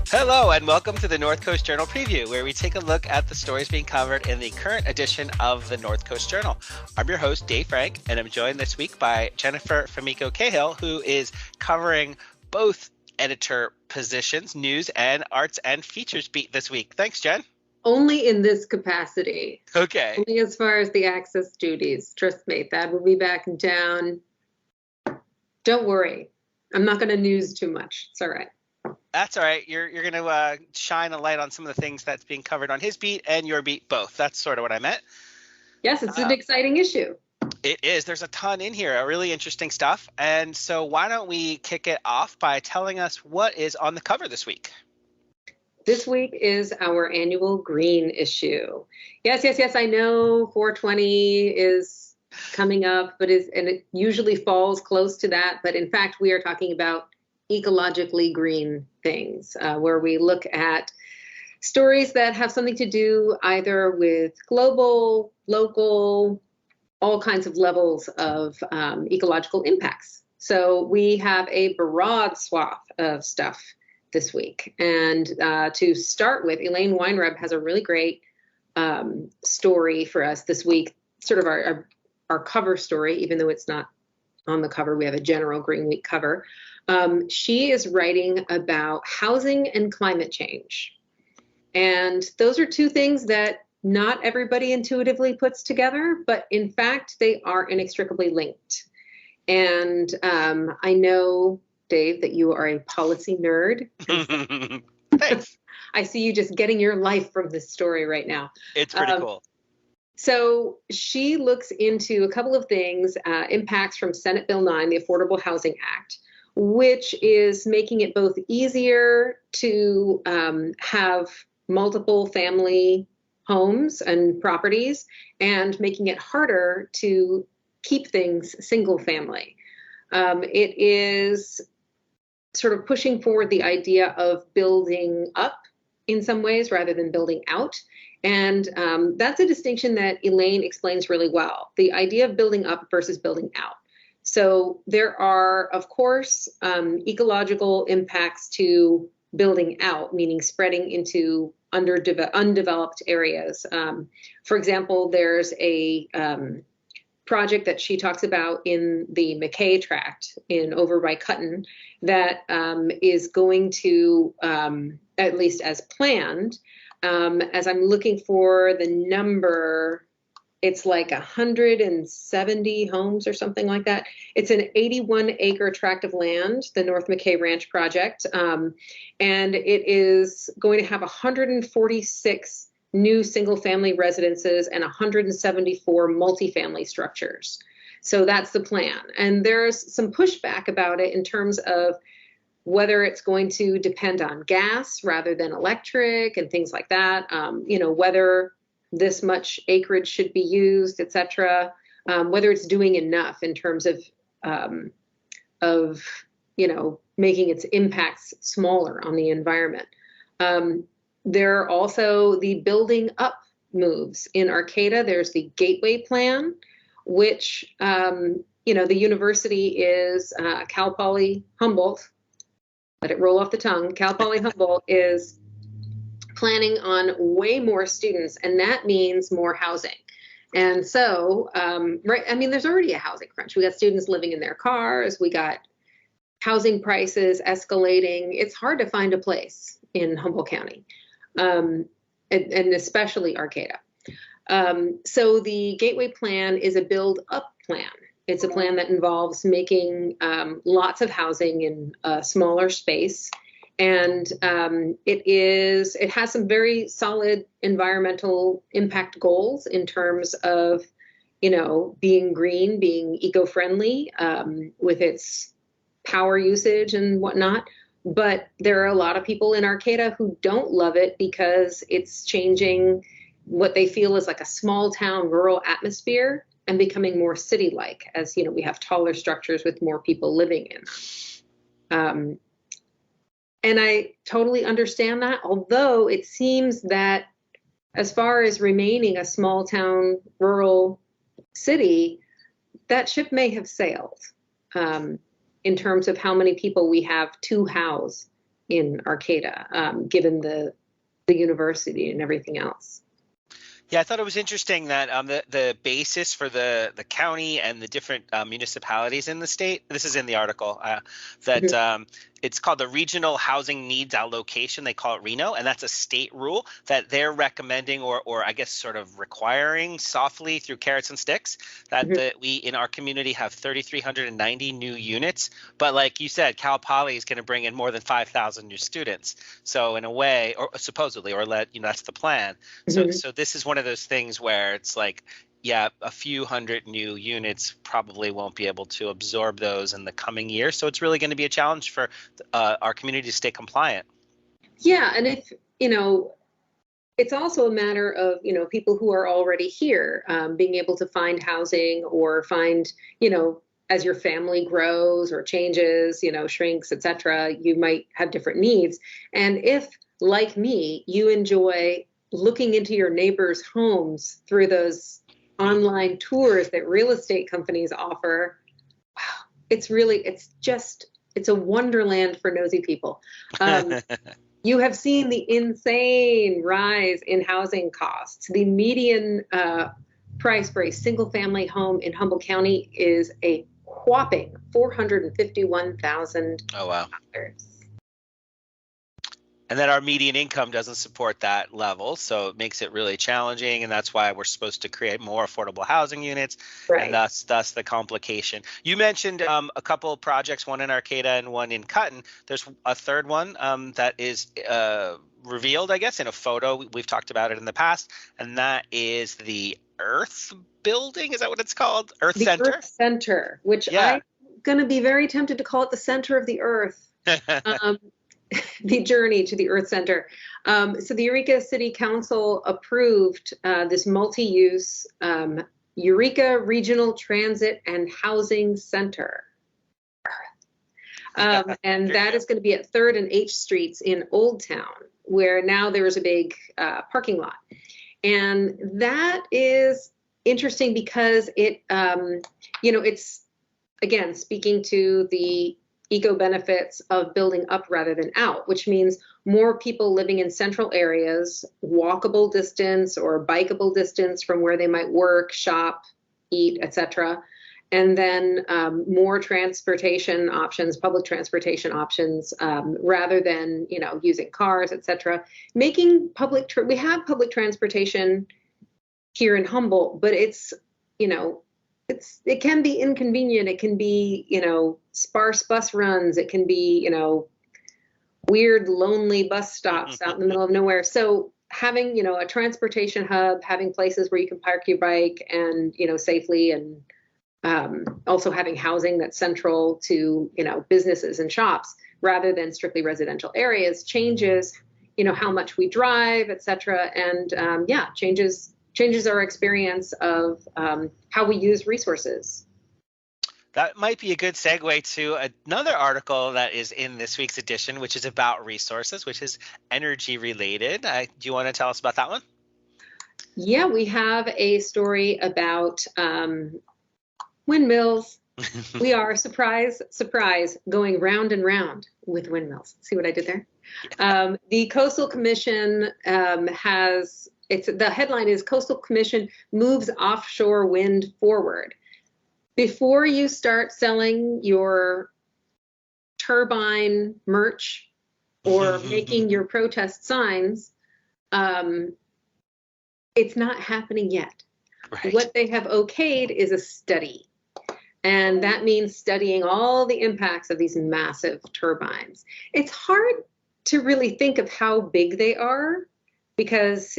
Hello and welcome to the North Coast Journal Preview, where we take a look at the stories being covered in the current edition of the North Coast Journal. I'm your host, Dave Frank, and I'm joined this week by Jennifer Fumiko-Cahill, who is covering both editor positions, news and arts and features beat this week. Thanks, Jen. Only in this capacity. Okay. Only as far as the access duties. Trust me, Thad will be back in town. Don't worry. I'm not going to news too much. It's all right. That's all right. You're going to shine a light on some of the things that's being covered on his beat and your beat both. That's sort of what I meant. Yes, it's an exciting issue. It is. There's a ton in here, really interesting stuff. And so why don't we kick it off by telling us what is on the cover this week? This week is our annual green issue. Yes. I know 420 is coming up, and it usually falls close to that. But in fact, we are talking about ecologically green things, where we look at stories that have something to do either with global, local, all kinds of levels of ecological impacts. So we have a broad swath of stuff this week. And to start with, Elaine Weinreb has a really great story for us this week, sort of our cover story, even though it's not on the cover. We have a general Green Week cover. She is writing about housing and climate change. And those are two things that not everybody intuitively puts together, but in fact, they are inextricably linked. And I know, Dave, that you are a policy nerd. Thanks. I see you just getting your life from this story right now. It's pretty cool. So she looks into a couple of things, impacts from Senate Bill 9, the Affordable Housing Act, which is making it both easier to have multiple family homes and properties and making it harder to keep things single family. It is sort of pushing forward the idea of building up in some ways rather than building out. And that's a distinction that Elaine explains really well, the idea of building up versus building out. So there are, of course, ecological impacts to building out, meaning spreading into undeveloped areas. For example, there's a project that she talks about in the McKay Tract over by Cutton that is going to, at least as planned, as I'm looking for the number, it's like 170 homes or something like that. It's an 81-acre tract of land, the North McKay Ranch project, and it is going to have 146 new single-family residences and 174 multifamily structures. So that's the plan. And there's some pushback about it in terms of whether it's going to depend on gas rather than electric and things like that, whether this much acreage should be used, et cetera, whether it's doing enough in terms of making its impacts smaller on the environment. There are also the building up moves. In Arcata, there's the Gateway Plan, which, the university is Cal Poly Humboldt. Let it roll off the tongue. Cal Poly Humboldt is planning on way more students, and that means more housing. And so, there's already a housing crunch. We got students living in their cars. We got housing prices escalating. It's hard to find a place in Humboldt County, and especially Arcata. So the Gateway Plan is a build-up plan. It's a plan that involves making lots of housing in a smaller space. And it has some very solid environmental impact goals in terms of, being green, being eco-friendly with its power usage and whatnot. But there are a lot of people in Arcata who don't love it because it's changing what they feel is like a small town rural atmosphere and becoming more city-like as, we have taller structures with more people living in them. And I totally understand that, although it seems that as far as remaining a small town rural city, that ship may have sailed in terms of how many people we have to house in Arcata, given the university and everything else. Yeah, I thought it was interesting that the basis for the county and the different municipalities in the state, this is in the article, that it's called the Regional Housing Needs Allocation. They call it RENO, and that's a state rule that they're recommending or I guess sort of requiring softly through carrots and sticks that we in our community have 3,390 new units. But like you said, Cal Poly is going to bring in more than 5,000 new students. So in a way, or supposedly, or that's the plan. So this is one of those things where it's like, yeah, a few hundred new units probably won't be able to absorb those in the coming year. So it's really going to be a challenge for our community to stay compliant. Yeah, and if, it's also a matter of, people who are already here being able to find housing or find, as your family grows or changes, shrinks, etc., you might have different needs. And if, like me, you enjoy looking into your neighbors' homes through those online tours that real estate companies offer, wow, it's a wonderland for nosy people. You have seen the insane rise in housing costs. The median price for a single family home in Humboldt County is a whopping $451,000. Oh, wow. And then our median income doesn't support that level, so it makes it really challenging, and that's why we're supposed to create more affordable housing units, right. And thus the complication. You mentioned a couple of projects, one in Arcata and one in Cutton. There's a third one that is revealed, I guess, in a photo. We've talked about it in the past, and that is the Earth Building. Is that what it's called? Earth Center? Earth Center, which I'm going to be very tempted to call it the center of the Earth. The journey to the Earth Center. So the Eureka City Council approved this multi-use Eureka Regional Transit and Housing Center. And that is going to be at 3rd and H Streets in Old Town, where now there is a big parking lot. And that is interesting because it, it's, again, speaking to the eco benefits of building up rather than out, which means more people living in central areas, walkable distance or bikeable distance from where they might work, shop, eat, etc. And then more transportation options, public transportation options, rather than, using cars, etc. Making we have public transportation here in Humboldt, but it's, it can be inconvenient. It can be, sparse bus runs. It can be, weird, lonely bus stops out in the middle of nowhere. So having, a transportation hub, having places where you can park your bike and, safely, and also having housing that's central to, businesses and shops rather than strictly residential areas changes, how much we drive, et cetera. And changes our experience of how we use resources. That might be a good segue to another article that is in this week's edition, which is about resources, which is energy related. Do you want to tell us about that one? Yeah, we have a story about windmills. We are, surprise, going round and round with windmills. See what I did there? Yeah. The Coastal Commission the headline is Coastal Commission moves offshore wind forward. Before you start selling your turbine merch or making your protest signs, it's not happening yet. Right. What they have okayed is a study. And that means studying all the impacts of these massive turbines. It's hard to really think of how big they are because,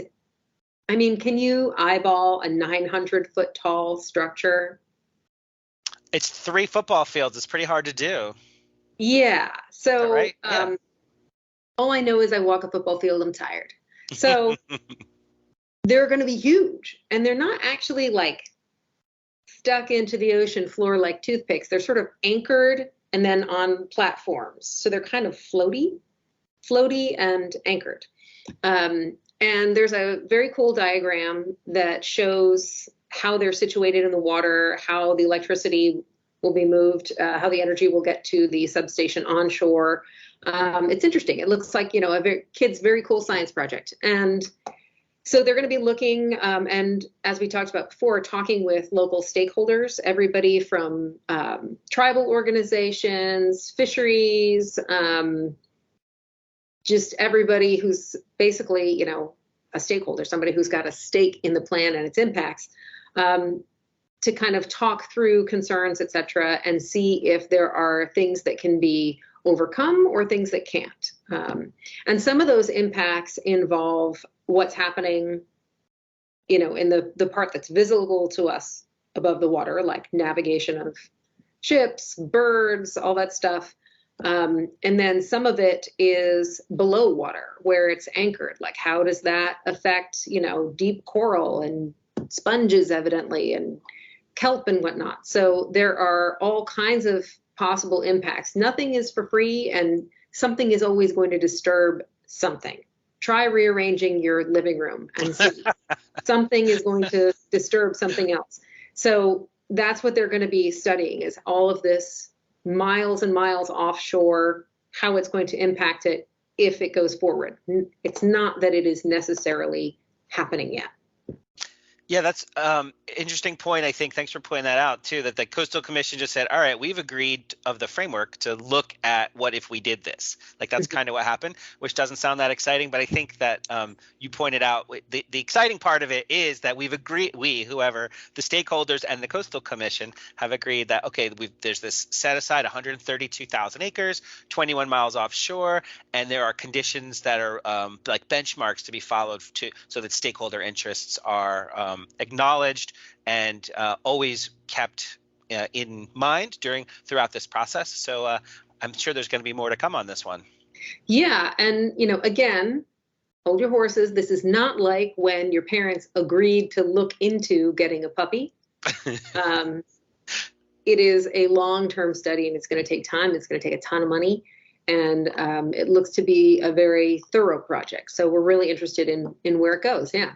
can you eyeball a 900-foot tall structure? It's 3 football fields. It's pretty hard to do. Yeah. So right? Yeah. All I know is I walk a football field, I'm tired. So they're going to be huge, and they're not actually like stuck into the ocean floor like toothpicks. They're sort of anchored and then on platforms. So they're kind of floaty and anchored. And there's a very cool diagram that shows how they're situated in the water, how the electricity will be moved, how the energy will get to the substation onshore. It's interesting. It looks like, a kid's very cool science project. And so they're going to be looking, and as we talked about before, talking with local stakeholders, everybody from tribal organizations, fisheries, just everybody who's basically, a stakeholder, somebody who's got a stake in the plan and its impacts, to kind of talk through concerns, et cetera, and see if there are things that can be overcome or things that can't. And some of those impacts involve what's happening, in the part that's visible to us above the water, like navigation of ships, birds, all that stuff. And then some of it is below water where it's anchored. Like, how does that affect, deep coral and sponges, evidently, and kelp and whatnot. So there are all kinds of possible impacts. Nothing is for free, and something is always going to disturb something. Try rearranging your living room and see. Something is going to disturb something else. So that's what they're going to be studying, is all of this miles and miles offshore, how it's going to impact it if it goes forward. It's not that it is necessarily happening yet. Yeah, that's interesting point, I think. Thanks for pointing that out, too, that the Coastal Commission just said, all right, we've agreed of the framework to look at what if we did this. Like, that's kind of what happened, which doesn't sound that exciting. But I think that you pointed out the exciting part of it is that we've agreed, whoever, the stakeholders and the Coastal Commission have agreed that, okay, there's this set aside 132,000 acres, 21 miles offshore, and there are conditions that are like benchmarks to be followed so that stakeholder interests are acknowledged and always kept in mind throughout this process. So I'm sure there's going to be more to come on this one. Yeah. And, again, hold your horses. This is not like when your parents agreed to look into getting a puppy. It is a long-term study, and it's going to take time. It's going to take a ton of money. And it looks to be a very thorough project. So we're really interested in where it goes. Yeah.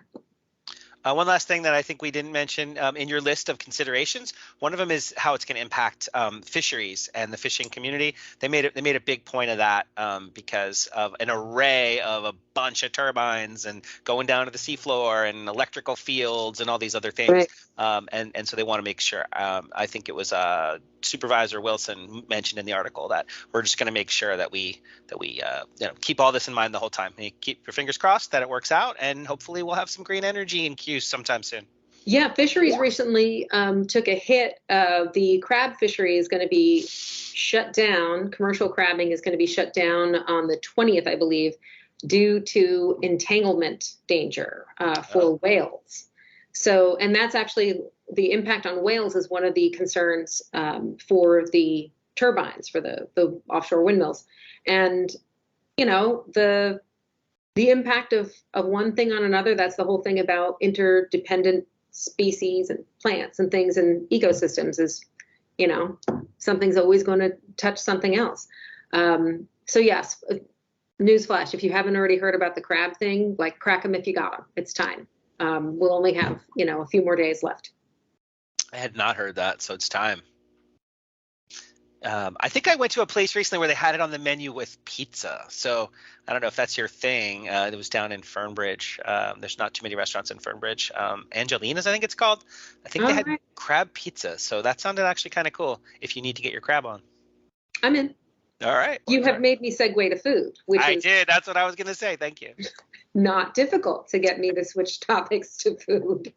One last thing that I think we didn't mention in your list of considerations, one of them is how it's going to impact fisheries and the fishing community. They made a big point of that because of an array of a bunch of turbines and going down to the seafloor and electrical fields and all these other things. Right. And so they want to make sure. I think it was Supervisor Wilson mentioned in the article that we're just going to make sure that we keep all this in mind the whole time. And you keep your fingers crossed that it works out, and hopefully we'll have some green energy in Q sometime soon. Yeah, fisheries recently took a hit. The crab fishery is going to be shut down. Commercial crabbing is going to be shut down on the 20th, I believe, due to entanglement danger for whales. So, and that's actually the impact on whales is one of the concerns for the turbines, for the offshore windmills. And, the impact of one thing on another, that's the whole thing about interdependent species and plants and things and ecosystems is, something's always going to touch something else. So yes, newsflash, if you haven't already heard about the crab thing, like, crack them if you got them. It's time. We'll only have, a few more days left. I had not heard that, so it's time. I think I went to a place recently where they had it on the menu with pizza. So I don't know if that's your thing. It was down in Fernbridge. There's not too many restaurants in Fernbridge. Angelina's, I think it's called. I think they had crab pizza. So that sounded actually kind of cool if you need to get your crab on. I'm in. All right. You have made me segue to food, which I did. That's what I was going to say. Thank you. Not difficult to get me to switch topics to food.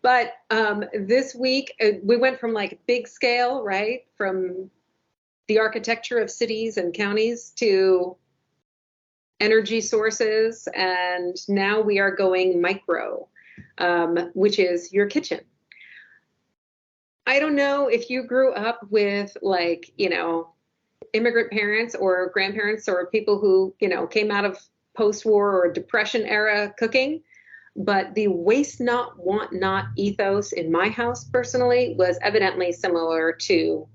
But this week, we went from like big scale, right? From the architecture of cities and counties to energy sources. And now we are going micro, which is your kitchen. I don't know if you grew up with like, immigrant parents or grandparents or people who, came out of post-war or Depression era cooking. But the waste not, want not ethos in my house personally was evidently similar to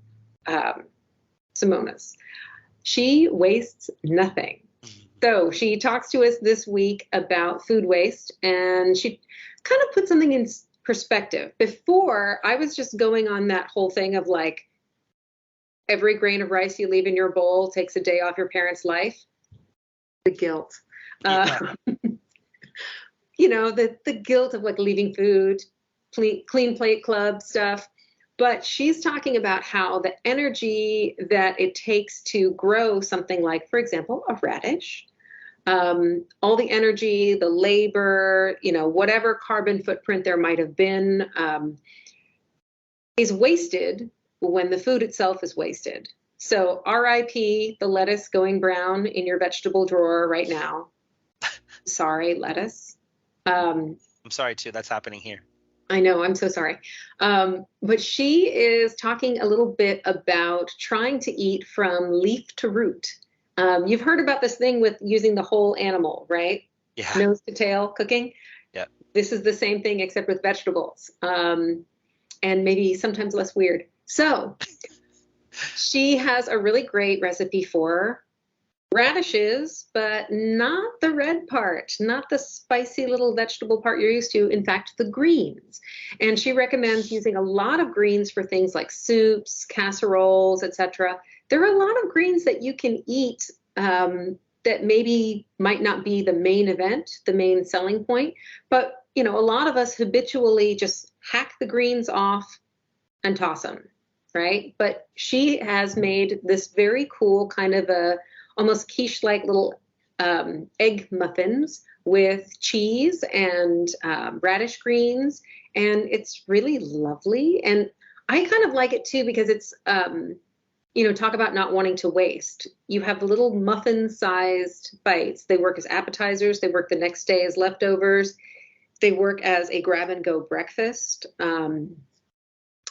Simona's. She wastes nothing. So she talks to us this week about food waste, and she kind of put something in perspective. Before, I was just going on that whole thing of like, every grain of rice you leave in your bowl takes a day off your parents' life. The guilt. Yeah. The guilt of like leaving food, clean plate club stuff. But she's talking about how the energy that it takes to grow something like, for example, a radish, all the energy, the labor, whatever carbon footprint there might have been, is wasted when the food itself is wasted. So RIP, the lettuce going brown in your vegetable drawer right now. Sorry, lettuce. I'm sorry too. That's happening here. I know, I'm so sorry. But she is talking a little bit about trying to eat from leaf to root. You've heard about this thing with using the whole animal, right? Yeah. Nose to tail cooking. Yeah. This is the same thing except with vegetables, and maybe sometimes less weird. So she has a really great recipe for radishes, but not the red part, not the spicy little vegetable part you're used to. In fact, the greens. And she recommends using a lot of greens for things like soups, casseroles, etc. There are a lot of greens that you can eat that maybe might not be the main event, the main selling point. But, a lot of us habitually just hack the greens off and toss them, right? But she has made this very cool kind of a almost quiche-like little egg muffins with cheese and radish greens, and it's really lovely. And I kind of like it too because it's, talk about not wanting to waste. You have the little muffin-sized bites. They work as appetizers. They work the next day as leftovers. They work as a grab-and-go breakfast. And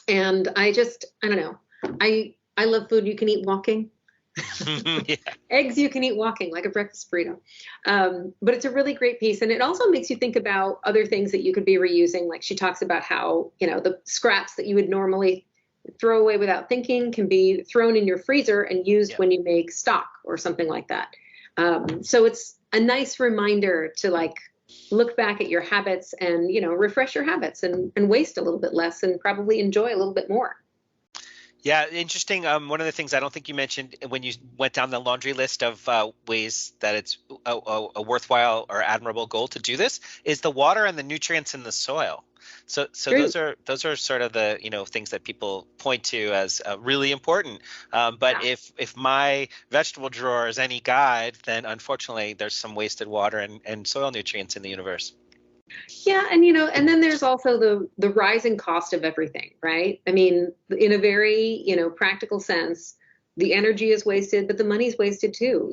I don't know. I love food you can eat walking. Yeah. Eggs you can eat walking, like a breakfast burrito. But it's a really great piece. And it also makes you think about other things that you could be reusing. Like she talks about how, the scraps that you would normally throw away without thinking can be thrown in your freezer and used when you make stock or something like that. So it's a nice reminder to like look back at your habits and, refresh your habits and waste a little bit less and probably enjoy a little bit more. Yeah, interesting. One of the things I don't think you mentioned when you went down the laundry list of ways that it's a worthwhile or admirable goal to do this is the water and the nutrients in the soil. So those are sort of the things that people point to as really important. But if my vegetable drawer is any guide, then unfortunately there's some wasted water and soil nutrients in the universe. Yeah, and then there's also the rising cost of everything, right? I mean, in a very, practical sense, the energy is wasted, but the money's wasted too.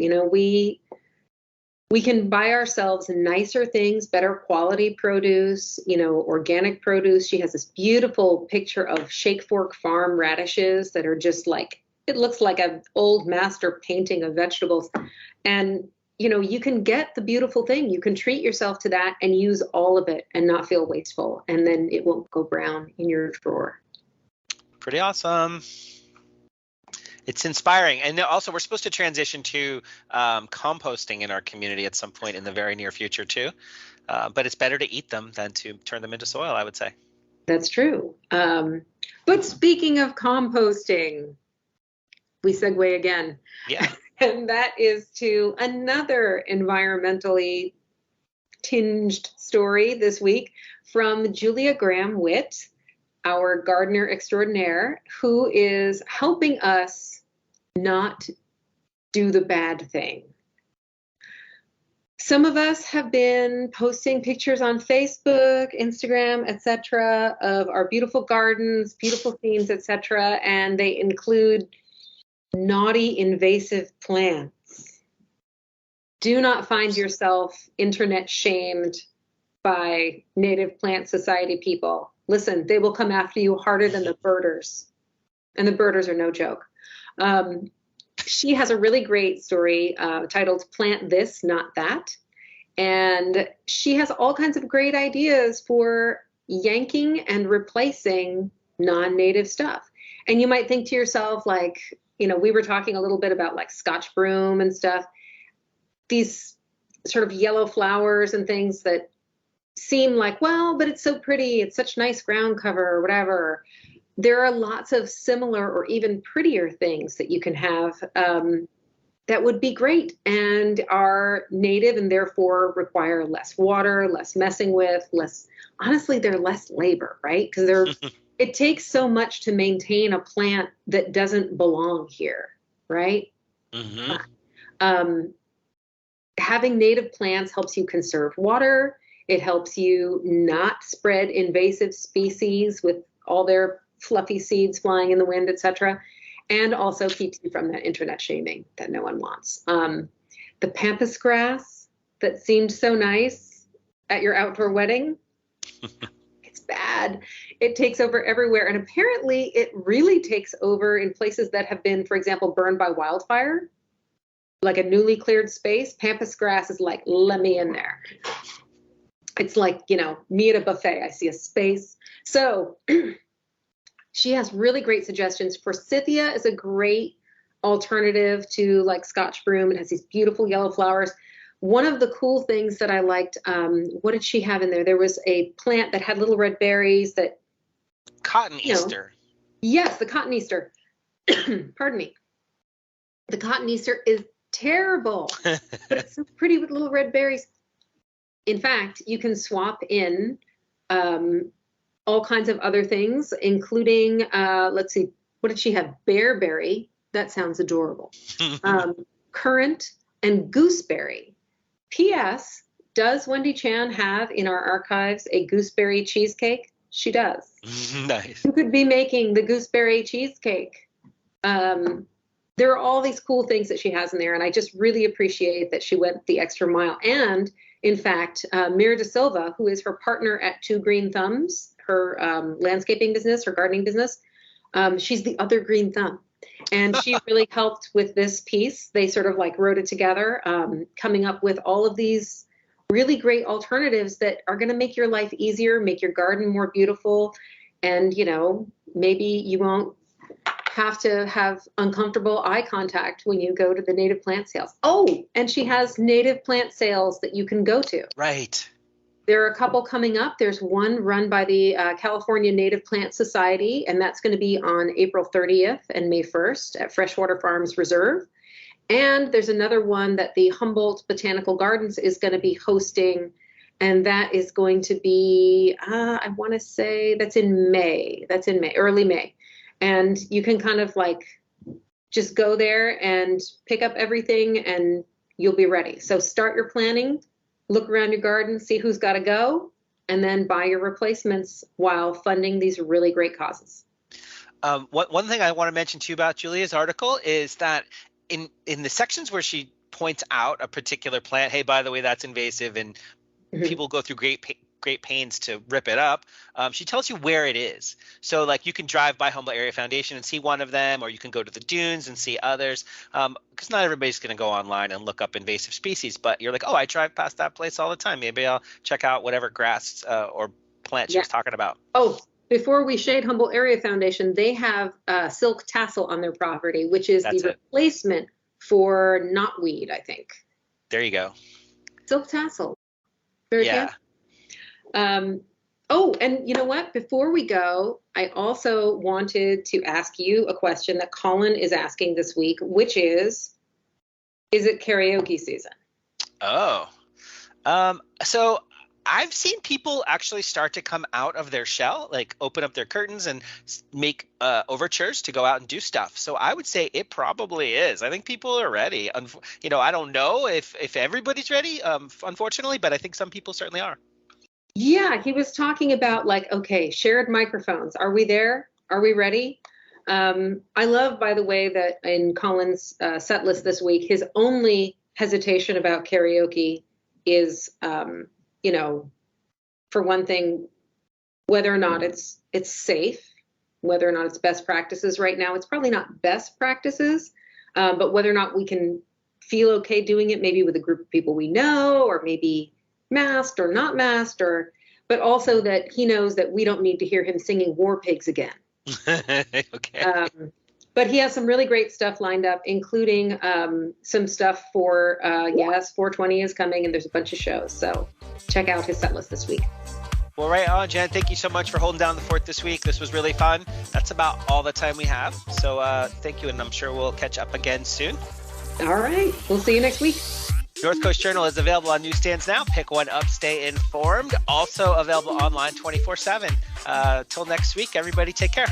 We can buy ourselves nicer things, better quality produce, organic produce. She has this beautiful picture of Shake Fork Farm radishes that are just like, it looks like an old master painting of vegetables. And you can get the beautiful thing. You can treat yourself to that and use all of it and not feel wasteful. And then it won't go brown in your drawer. Pretty awesome. It's inspiring. And also we're supposed to transition to composting in our community at some point in the very near future too. But it's better to eat them than to turn them into soil, I would say. That's true. But speaking of composting, we segue again. Yeah. And that is to another environmentally tinged story this week from Julia Graham-Witt, our gardener extraordinaire, who is helping us not do the bad thing. Some of us have been posting pictures on Facebook, Instagram, etc., of our beautiful gardens, beautiful scenes, etc., and they include naughty invasive plants. Do not find yourself internet shamed by Native Plant Society people. Listen, they will come after you harder than the birders. And the birders are no joke. She has a really great story titled Plant This, Not That. And she has all kinds of great ideas for yanking and replacing non-native stuff. And you might think to yourself, like, we were talking a little bit about like Scotch broom and stuff, these sort of yellow flowers and things that seem like, well, but it's so pretty, it's such nice ground cover or whatever. There are lots of similar or even prettier things that you can have that would be great and are native and therefore require less water, less messing with, honestly, they're less labor, right? Because it takes so much to maintain a plant that doesn't belong here, right? Mm-hmm. Having native plants helps you conserve water. It helps you not spread invasive species with all their fluffy seeds flying in the wind, etc., and also keeps you from that internet shaming that no one wants. The pampas grass that seemed so nice at your outdoor wedding, it's bad. It takes over everywhere. And apparently it really takes over in places that have been, for example, burned by wildfire, like a newly cleared space. Pampas grass is like, let me in there. It's like, me at a buffet. I see a space. So she has really great suggestions. Forsythia is a great alternative to like Scotch broom. It has these beautiful yellow flowers. One of the cool things that I liked, what did she have in there? There was a plant that had little red berries that. Cotton Easter. Yes, the cotton Easter. Pardon me. The cotton Easter is terrible, but it's so pretty with little red berries. In fact, you can swap in all kinds of other things, including, let's see, what did she have? Bearberry. That sounds adorable. Currant and gooseberry. P.S. Does Wendy Chan have in our archives a gooseberry cheesecake? She does. Nice. You could be making the gooseberry cheesecake. There are all these cool things that she has in there, and I just really appreciate that she went the extra mile. And in fact, Mira De Silva, who is her partner at Two Green Thumbs, her landscaping business, her gardening business, she's the other green thumb. And she really helped with this piece. They sort of like wrote it together, coming up with all of these really great alternatives that are going to make your life easier, make your garden more beautiful. And, maybe you won't have to have uncomfortable eye contact when you go to the native plant sales. Oh, and she has native plant sales that you can go to. Right. There are a couple coming up. There's one run by the California Native Plant Society, and that's going to be on April 30th and May 1st at Freshwater Farms Reserve. And there's another one that the Humboldt Botanical Gardens is going to be hosting, and that is going to be, I want to say that's in May. That's in May, early May. And you can kind of like just go there and pick up everything and you'll be ready. So start your planning, look around your garden, see who's got to go, and then buy your replacements while funding these really great causes. One thing I want to mention to you about Julia's article is that in the sections where she points out a particular plant, hey, by the way, that's invasive, and people go through great pains to rip it up, she tells you where it is. So like you can drive by Humboldt Area Foundation and see one of them, or you can go to the dunes and see others, because not everybody's going to go online and look up invasive species, but you're like, oh, I drive past that place all the time. Maybe I'll check out whatever grass or plant she was talking about. Oh, before we shade Humboldt Area Foundation, they have silk tassel on their property, which is the replacement for knotweed, I think. There you go. Silk tassel. Very good. Oh, and you know what? Before we go, I also wanted to ask you a question that Colin is asking this week, which is it karaoke season? Oh, so I've seen people actually start to come out of their shell, like open up their curtains and make overtures to go out and do stuff. So I would say it probably is. I think people are ready. I don't know if everybody's ready, unfortunately, but I think some people certainly are. Yeah, he was talking about like, okay, shared microphones. Are we there? Are we ready? I love, by the way, that in Colin's set list this week, his only hesitation about karaoke is, for one thing, whether or not it's safe, whether or not it's best practices right now. It's probably not best practices, but whether or not we can feel okay doing it, maybe with a group of people we know, or maybe masked or not masked, but also that he knows that we don't need to hear him singing War Pigs again. Okay. But he has some really great stuff lined up, including some stuff for, 420 is coming, and there's a bunch of shows. So check out his set list this week. Well, right on, Jen. Thank you so much for holding down the fort this week. This was really fun. That's about all the time we have. So thank you, and I'm sure we'll catch up again soon. All right. We'll see you next week. North Coast Journal is available on newsstands now. Pick one up, stay informed. Also available online 24/7. Till next week, everybody take care.